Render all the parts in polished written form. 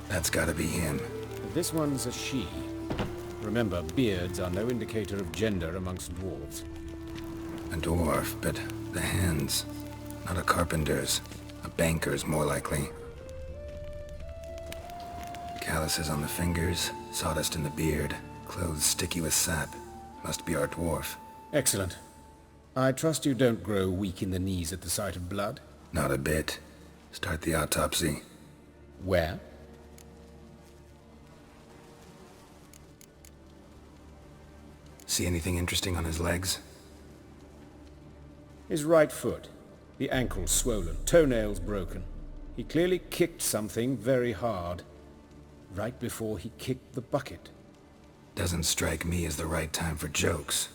That's gotta be him. This one's a she. Remember, beards are no indicator of gender amongst dwarves. A dwarf, but the hands. Not a carpenter's. A banker's, more likely. Calluses on the fingers, sawdust in the beard, clothes sticky with sap. Must be our dwarf. Excellent. I trust you don't grow weak in the knees at the sight of blood? Not a bit. Start the autopsy. Where? See anything interesting on his legs? His right foot. The ankle swollen, toenails broken. He clearly kicked something very hard. Right before he kicked the bucket. Doesn't strike me as the right time for jokes.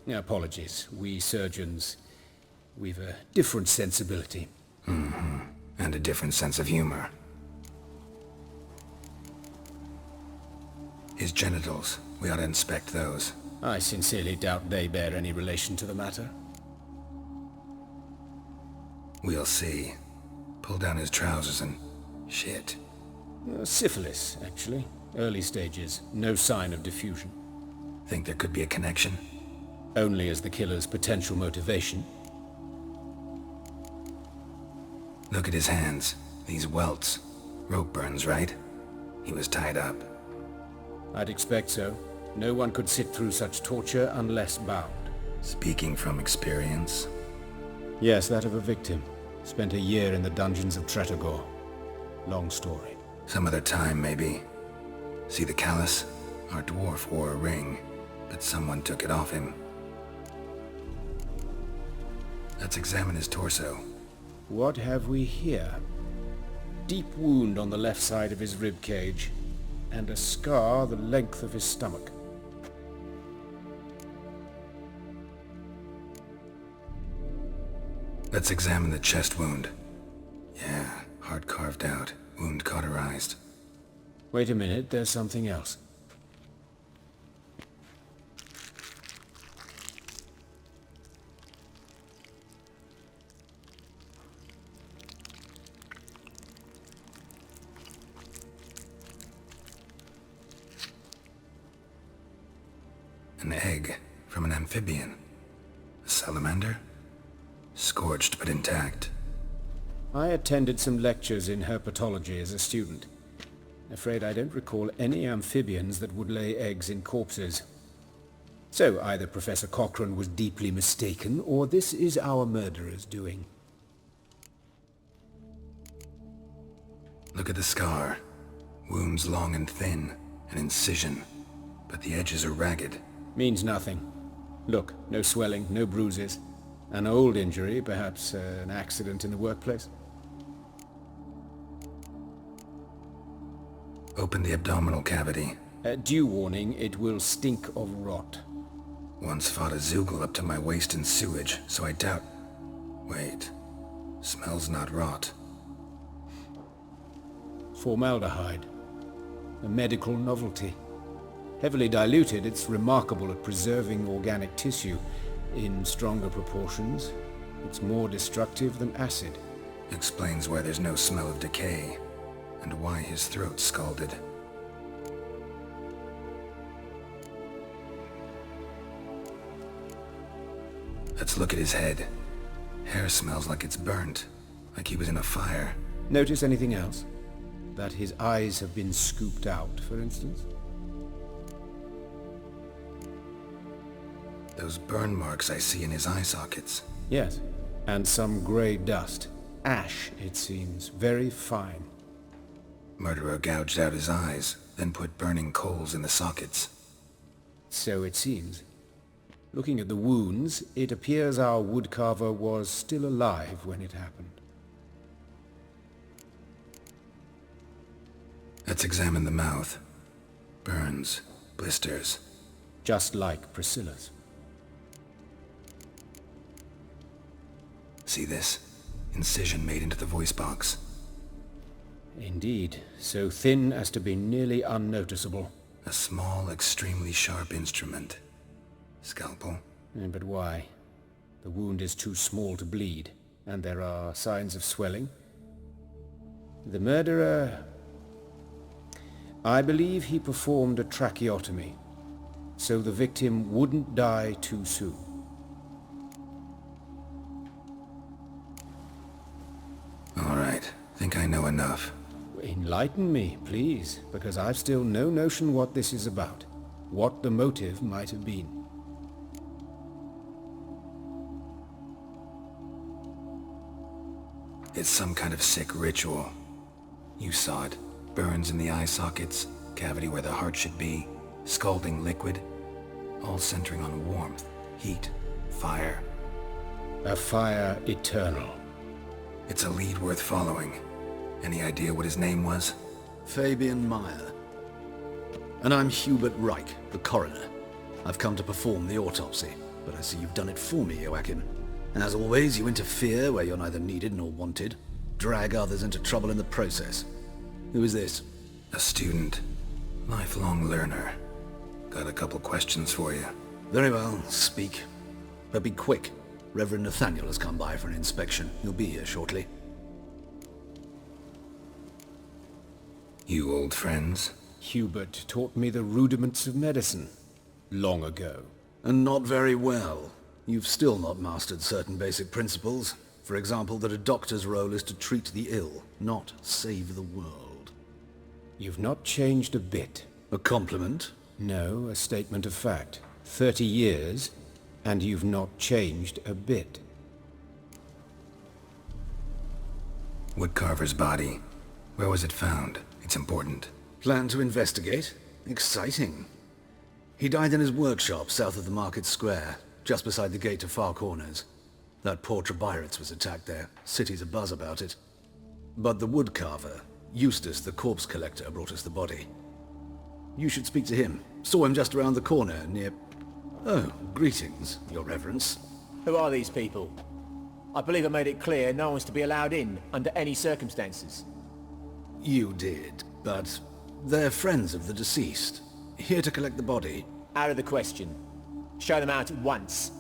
Apologies. We surgeons, we've a different sensibility. Mm-hmm. And a different sense of humor. His genitals. We ought to inspect those. I sincerely doubt they bear any relation to the matter. We'll see. Pull down his trousers and... shit. Syphilis, actually. Early stages. No sign of diffusion. Think there could be a connection? Only as the killer's potential motivation. Look at his hands. These welts. Rope burns, right? He was tied up. I'd expect so. No one could sit through such torture unless bound. Speaking from experience? Yes, that of a victim. Spent a year in the dungeons of Tretogor. Long story. Some other time, maybe. See the callus? Our dwarf wore a ring, but someone took it off him. Let's examine his torso. What have we here? Deep wound on the left side of his rib cage, and a scar the length of his stomach. Let's examine the chest wound. Yeah, heart carved out, wound cauterized. Wait a minute, there's something else. An egg from an amphibian. A salamander? Scorched but intact. I attended some lectures in herpetology as a student. Afraid I don't recall any amphibians that would lay eggs in corpses. So either Professor Cochrane was deeply mistaken, or this is our murderer's doing. Look at the scar. Wounds long and thin, an incision, but the edges are ragged. Means nothing. Look, no swelling, no bruises. An old injury, perhaps an accident in the workplace. Open the abdominal cavity. Due warning, it will stink of rot. Once fought a Zoogle up to my waist in sewage, so I doubt... Wait. Smells not rot. Formaldehyde. A medical novelty. Heavily diluted, it's remarkable at preserving organic tissue. In stronger proportions, it's more destructive than acid. Explains why there's no smell of decay, and why his throat's scalded. Let's look at his head. Hair smells like it's burnt, like he was in a fire. Notice anything else? That his eyes have been scooped out, for instance? Those burn marks I see in his eye sockets. Yes, and some grey dust. Ash, it seems, very fine. Murderer gouged out his eyes, then put burning coals in the sockets. So it seems. Looking at the wounds, it appears our woodcarver was still alive when it happened. Let's examine the mouth. Burns, blisters. Just like Priscilla's. See this? Incision made into the voice box. Indeed, so thin as to be nearly unnoticeable. A small, extremely sharp instrument. Scalpel? But why? The wound is too small to bleed, and there are signs of swelling. The murderer... I believe he performed a tracheotomy, so the victim wouldn't die too soon. All right, think I know enough. Enlighten me, please, because I've still no notion what this is about, what the motive might have been. It's some kind of sick ritual. You saw it. Burns in the eye sockets, cavity where the heart should be, scalding liquid, all centering on warmth, heat, fire. A fire eternal. It's a lead worth following. Any idea what his name was? Fabian Meyer. And I'm Hubert Reich, the coroner. I've come to perform the autopsy, but I see you've done it for me, Joachim. As always, you interfere where you're neither needed nor wanted, drag others into trouble in the process. Who is this? A student. Lifelong learner. Got a couple questions for you. Very well, speak. But be quick. Reverend Nathaniel has come by for an inspection. He'll be here shortly. You old friends? Hubert taught me the rudiments of medicine long ago. And not very well. You've still not mastered certain basic principles. For example, that a doctor's role is to treat the ill, not save the world. You've not changed a bit. A compliment? No, a statement of fact. 30 years, and you've not changed a bit. Woodcarver's body. Where was it found? It's important. Plan to investigate? Exciting. He died in his workshop south of the market square, just beside the gate to Far Corners. That poor Trebiritz was attacked there. City's abuzz about it. But the woodcarver, Eustace the corpse collector, brought us the body. You should speak to him. Saw him just around the corner near... Oh, greetings, Your Reverence. Who are these people? I believe I made it clear no one's to be allowed in under any circumstances. You did, but they're friends of the deceased. Here to collect the body. Out of the question. Show them out at once.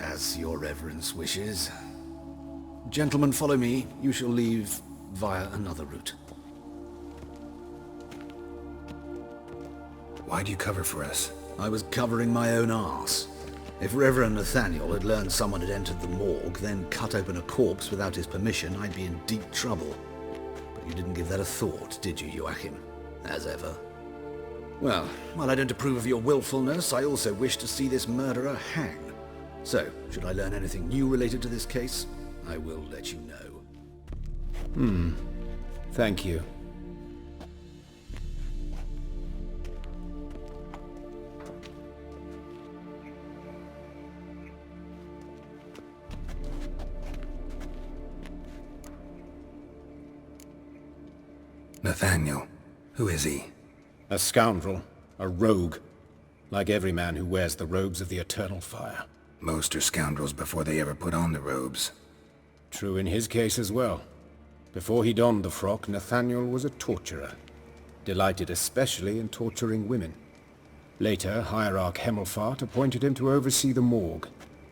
As Your Reverence wishes. Gentlemen, follow me. You shall leave via another route. Why'd you cover for us? I was covering my own arse. If Reverend Nathaniel had learned someone had entered the morgue, then cut open a corpse without his permission, I'd be in deep trouble. But you didn't give that a thought, did you, Joachim? As ever. Well, while I don't approve of your willfulness, I also wish to see this murderer hang. So, should I learn anything new related to this case, I will let you know. Thank you. Nathaniel. Who is he? A scoundrel, a rogue, like every man who wears the robes of the eternal fire. Most are scoundrels before they ever put on the robes. True in his case as well. Before he donned the frock, Nathaniel was a torturer, delighted especially in torturing women. Later, Hierarch Hemmelfart appointed him to oversee the morgue.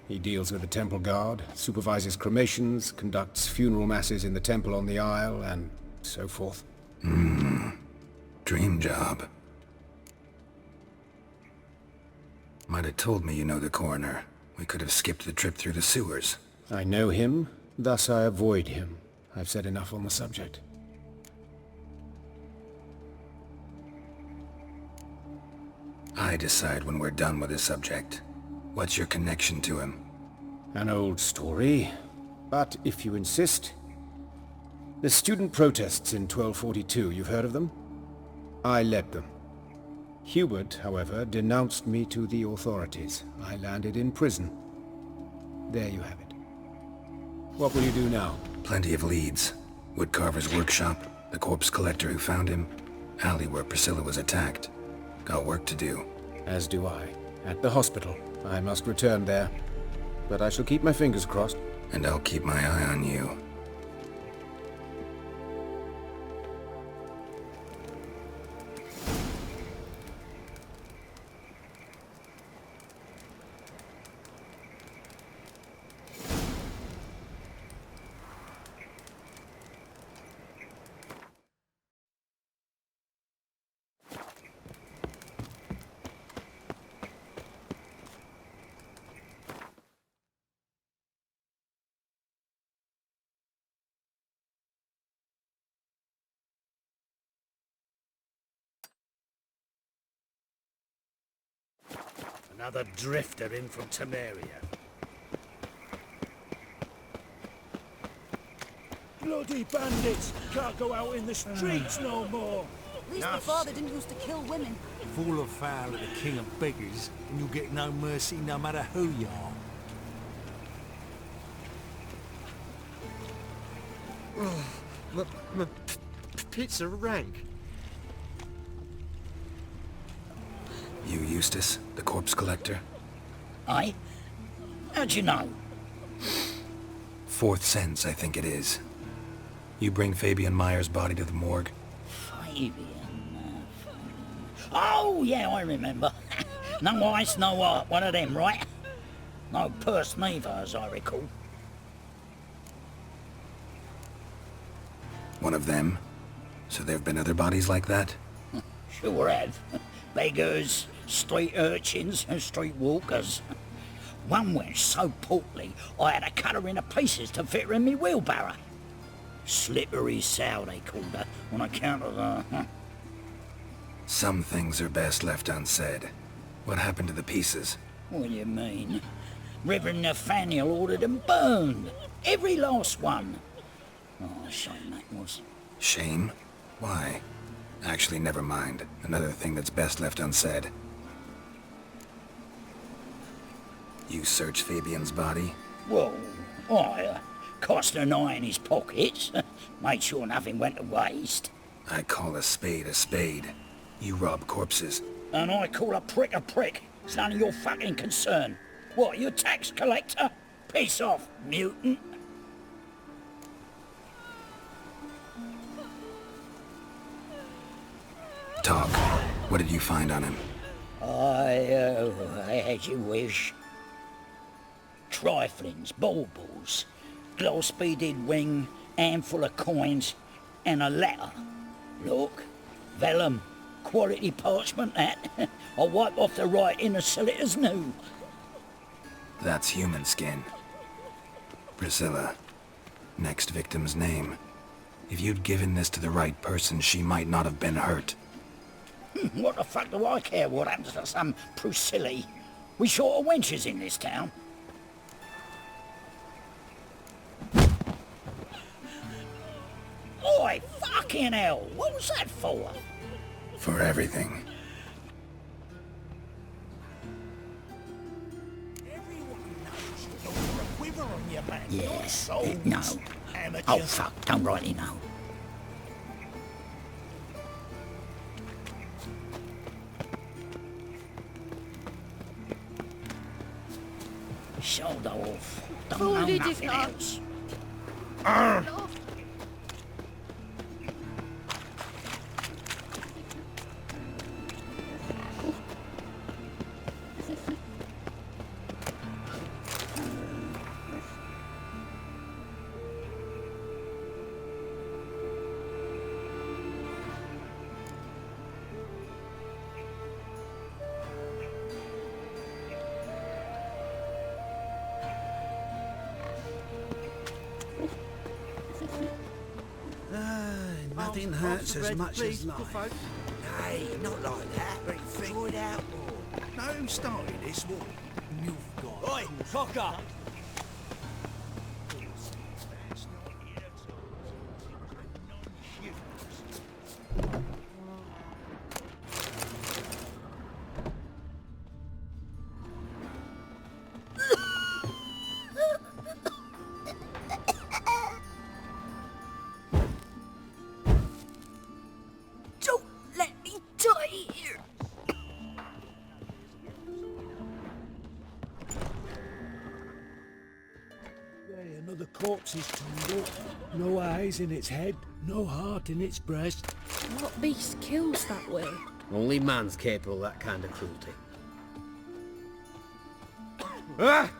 He deals with the temple guard, supervises cremations, conducts funeral masses in the temple on the Isle, and so forth. Dream job. Might have told me you know the coroner. We could have skipped the trip through the sewers. I know him, thus I avoid him. I've said enough on the subject. I decide when we're done with this subject. What's your connection to him? An old story, but if you insist... The student protests in 1242, you've heard of them? I led them. Hubert, however, denounced me to the authorities. I landed in prison. There you have it. What will you do now? Plenty of leads. Woodcarver's workshop, the corpse collector who found him, alley where Priscilla was attacked. Got work to do. As do I. At the hospital. I must return there. But I shall keep my fingers crossed. And I'll keep my eye on you. Another drifter in from Temeria. Bloody bandits! Can't go out in the streets no more! At least my father didn't used to kill women. Fall afoul of the king of beggars, and you'll get no mercy no matter who you are. My pits are rank. You Eustace, the corpse collector? Aye? How'd you know? Fourth sense, I think it is. You bring Fabian Meyer's body to the morgue? Fabian... Oh, yeah, I remember. No ice, no art, one of them, right? No purse neither, as I recall. One of them? So there have been other bodies like that? Sure have. Beggars, street urchins, and street walkers. One went so portly, I had to cut her into pieces to fit her in me wheelbarrow. Slippery sow, they called her, on account of the... Some things are best left unsaid. What happened to the pieces? What do you mean? Reverend Nathaniel ordered them burned. Every last one. Oh, shame that was. Shame? Why? Actually, never mind. Another thing that's best left unsaid. You searched Fabian's body? Well, I cast an eye in his pockets. Made sure nothing went to waste. I call a spade a spade. You rob corpses. And I call a prick a prick. It's none of your fucking concern. What, you a tax collector? Piss off, mutant. Talk. What did you find on him? As you wish. Triflings, baubles, gloss-beaded ring, handful of coins, and a letter. Look, vellum, quality parchment that. I'll wipe off the writing and sell it as new. That's human skin. Priscilla. Next victim's name. If you'd given this to the right person, she might not have been hurt. What the fuck do I care what happens to some Priscilla? We short of wenches in this town. Oi, fucking hell! What was that for? For everything. Yes. No. Oh, fuck. Don't rightly know. Shoulder off. Don't know nothing else. Nothing hurts as much as life. Hey, not like that. Throw it out. No, who started this? What? You've got... Oi, cocker! Another corpse is turned up. No eyes in its head, no heart in its breast. What beast kills that way? Only man's capable of that kind of cruelty. Ah!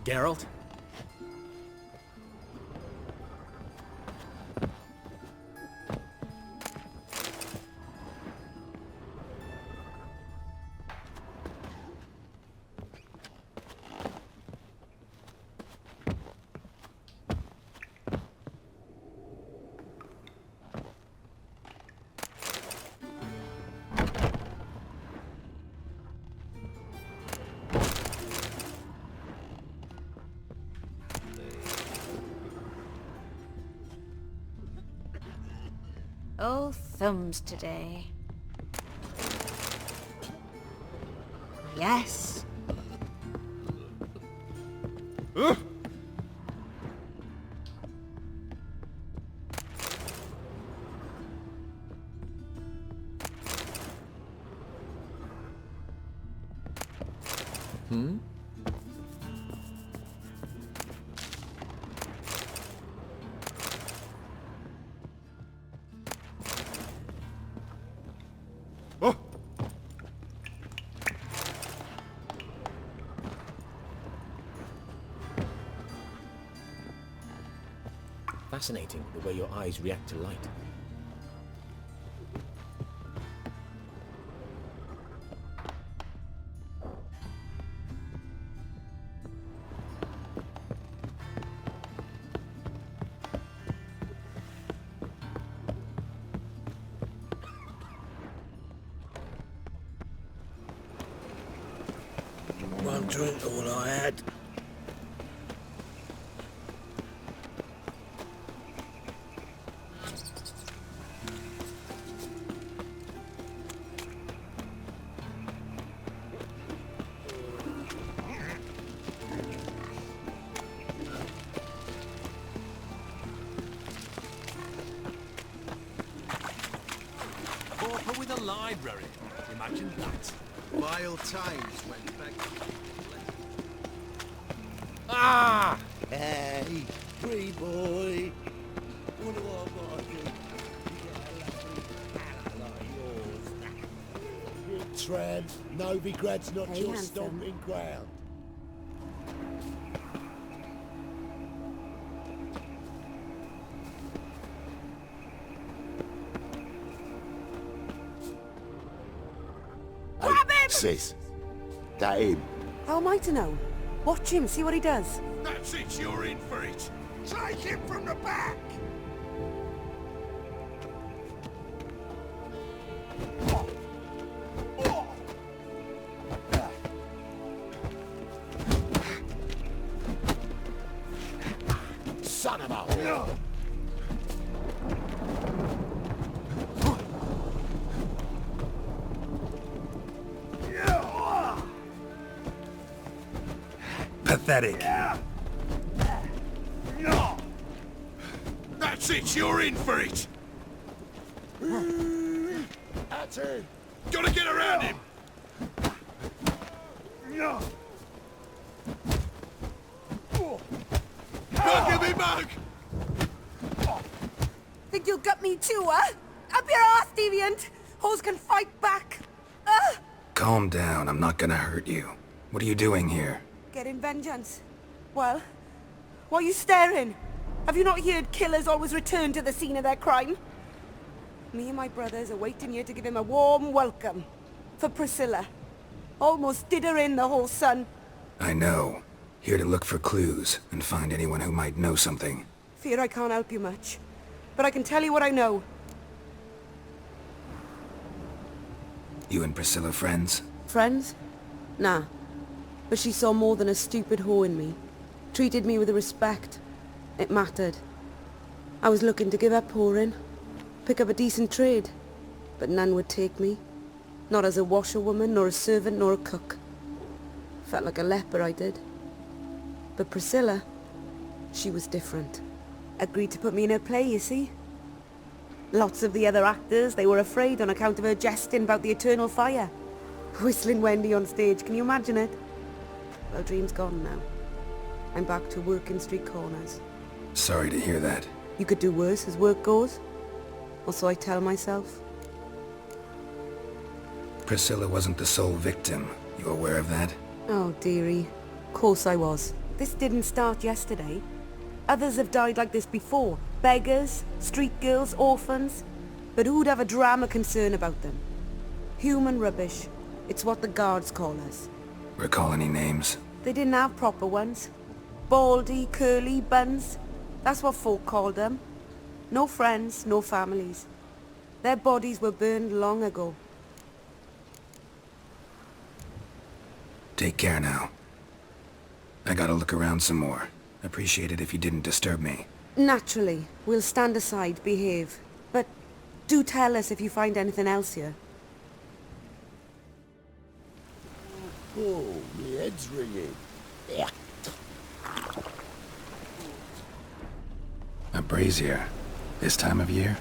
Geralt? Oh, thumbs today. Yes. Fascinating, the way your eyes react to light. One drink all I had. Pauper with a library. Imagine that. Vile times went back. Ah! Hey, free boy. What do I gotta do? You get a lovely like yours. Tramp, Novigrad's not Hey, your handsome. stomping ground. Sis, that him? How am I to know? Watch him, see what he does. That's it, you're in for it. Take him from the back. Son of a... Pathetic. That's it, you're in for it. That's it. Gotta get around him. Don't give me mug. Think you'll gut me too, huh? Up your ass, deviant! Hoes can fight back! Calm down, I'm not gonna hurt you. What are you doing here? Getting vengeance. Well, why are you staring? Have you not heard killers always return to the scene of their crime? Me and my brothers are waiting here to give him a warm welcome. For Priscilla. Almost did her in, the whole son. I know. Here to look for clues and find anyone who might know something. Fear I can't help you much. But I can tell you what I know. You and Priscilla friends? Friends? Nah. But she saw more than a stupid whore in me. Treated me with respect. It mattered. I was looking to give up whoring. Pick up a decent trade. But none would take me. Not as a washerwoman, nor a servant, nor a cook. Felt like a leper, I did. But Priscilla, she was different. Agreed to put me in her play, you see. Lots of the other actors, they were afraid on account of her jesting about the eternal fire. Whistling Wendy on stage, can you imagine it? Well, dream's gone now. I'm back to working street corners. Sorry to hear that. You could do worse as work goes. Or so I tell myself. Priscilla wasn't the sole victim. You aware of that? Oh, dearie. Course I was. This didn't start yesterday. Others have died like this before. Beggars, street girls, orphans. But who'd have a drama concern about them? Human rubbish. It's what the guards call us. Recall any names? They didn't have proper ones. Baldy, curly, buns. That's what folk called them. No friends, no families. Their bodies were burned long ago. Take care now. I gotta look around some more. Appreciate it if you didn't disturb me. Naturally, we'll stand aside, behave. But Do tell us if you find anything else here. Oh, my head's ringing. Yeah. A brazier. This time of year?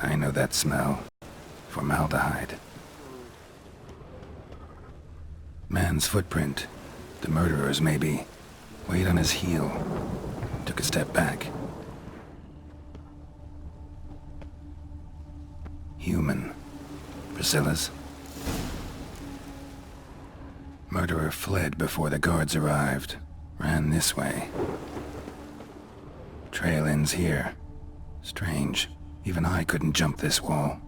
I know that smell. Formaldehyde. Man's footprint. The murderer's maybe. Weighed on his heel. Took a step back. Human. Priscilla's. Murderer fled before the guards arrived. Ran this way. Trail ends here. Strange. Even I couldn't jump this wall.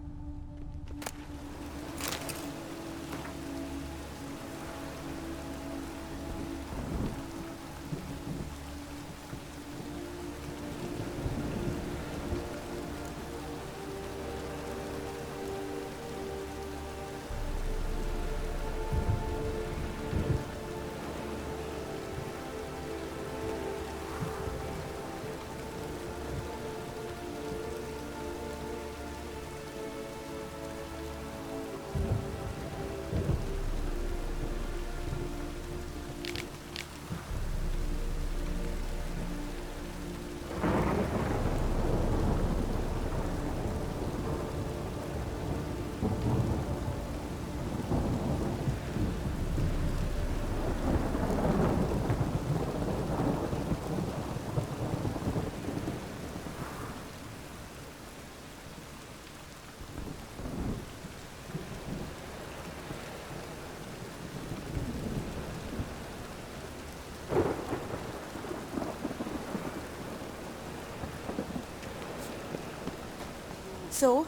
So,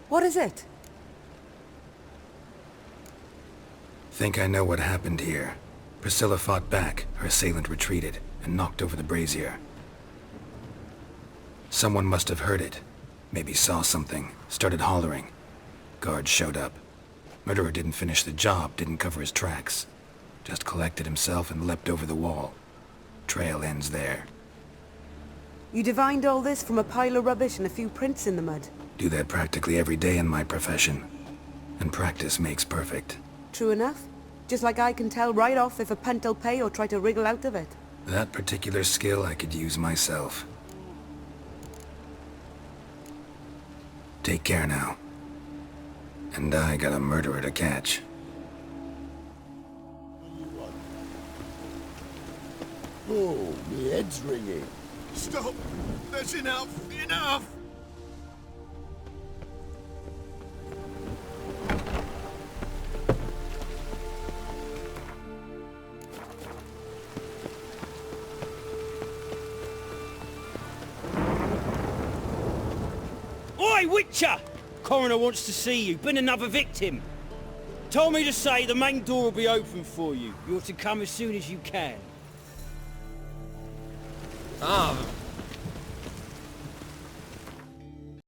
what is it? Think I know what happened here. Priscilla fought back, her assailant retreated, and knocked over the brazier. Someone must have heard it. Maybe saw something, started hollering. Guards showed up. Murderer didn't finish the job, didn't cover his tracks. Just collected himself and leapt over the wall. Trail ends there. You divined all this from a pile of rubbish and a few prints in the mud. Do that practically every day in my profession. And practice makes perfect. True enough. Just like I can tell right off if a punt'll pay or try to wriggle out of it. That particular skill I could use myself. Take care now. And I got a murderer to catch. Oh, my head's ringing. Stop! That's enough! Enough! Oi, Witcher! Coroner wants to see you. Been another victim. Told me to say the main door will be open for you. You're to come as soon as you can. Ah,